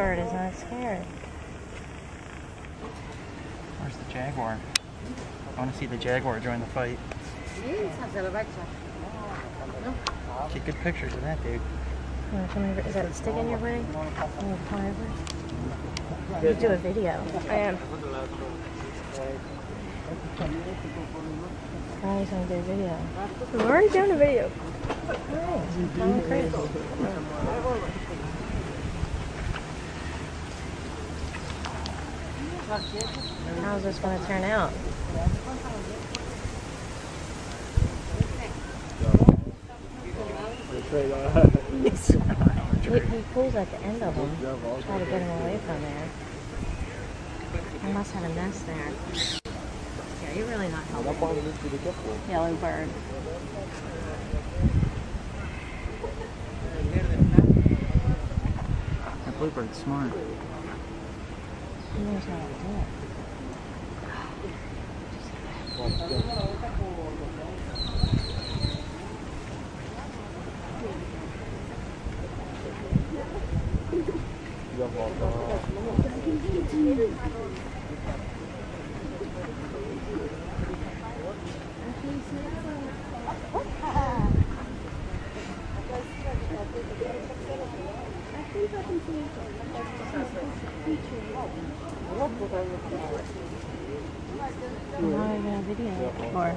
bird is not scared. Where's the jaguar? I want to see the jaguar join the fight. Get good pictures of that, dude. You want to come over? Is that stick in your way? You want to come over? You do a video. I am. Oh, he's going to do a video. I'm already doing a video. Alright, follow Chris. How's this going to turn out? He pulls at the end of them. Try to get him away from there. I must have a nest there. Yeah, you're really not helping. Yellow bird. That bluebird's smart. He knows how to do it. How are you going to video for?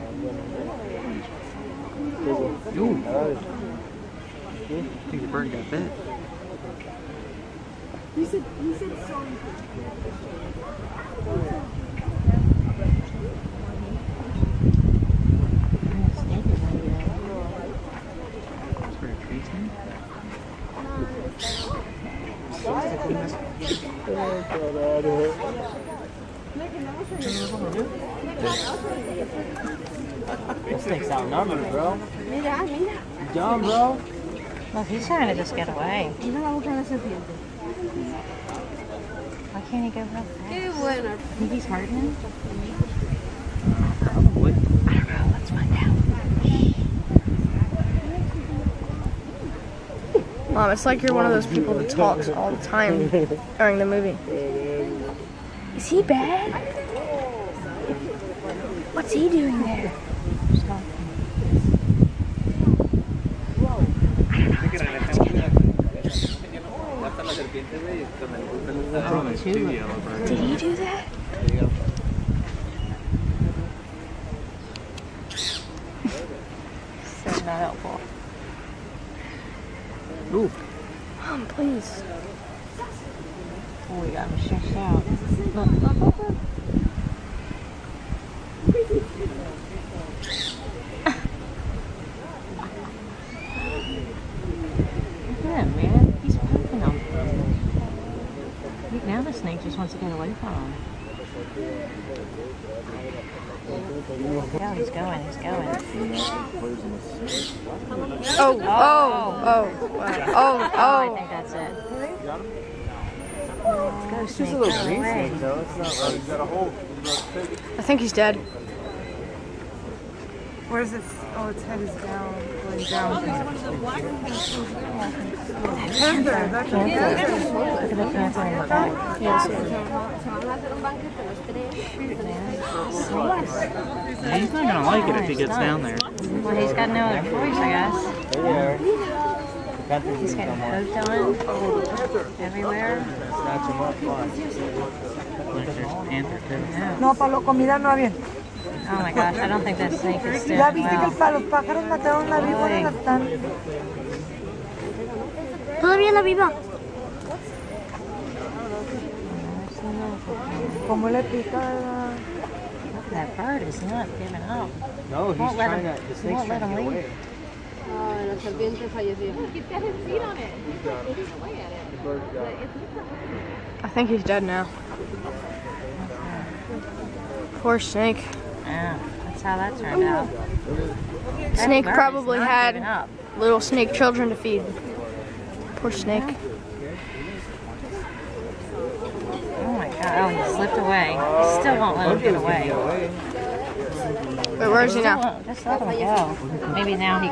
Ooh. I think the bird got bit. He said sorry. That's where a tree's in. This thing's outnumbered, bro. Mira. You dumb, bro. Look, he's trying to just get away. Mira la boca de la serpiente. Why can't he go real fast? Qué bueno. Think he's hurting him? Probably. I don't know. Let's find out. Mom, it's like you're one of those people that talks all the time during the movie. Is he bad? What's he doing there? Did he do that? So not helpful. Ooh. Mom, please. Oh, we got him stretched out. Look. Look at him, man. He's poking him. Now the snake just wants to get away from him. Yeah, he's going. Oh. I think that's it. Let's go, snake. Go away. I think he's dead. Where's its? Oh, its head is down, going down. Panther. That's a Look panther. at the panther in the back. Yes. Yeah, he's not gonna like it if he gets down there. Well, he's got no other choice, I guess. He's getting poked on everywhere. Snatch him up, fine. Like there's a panther too. Yeah. No, Pablo, comida no había. Oh my gosh, I don't think that snake is doing Ya viste que well. los pájaros mataron la víbora y la están. Todavía la viva. ¿Cómo le pica la... That bird is not giving up. No, he's Won't let trying him- to. The he snake's won't let trying to him get leave. away. Ay, la serpiente falleció. The bird got it. I think he's dead now. Poor snake. Yeah, that's how that turned out. That Snake bird is probably not had giving up. little snake children to feed. Poor snake. Oh my god, oh, he slipped away. Still won't let him get away. Wait, where is he now? Just let him go. Maybe now he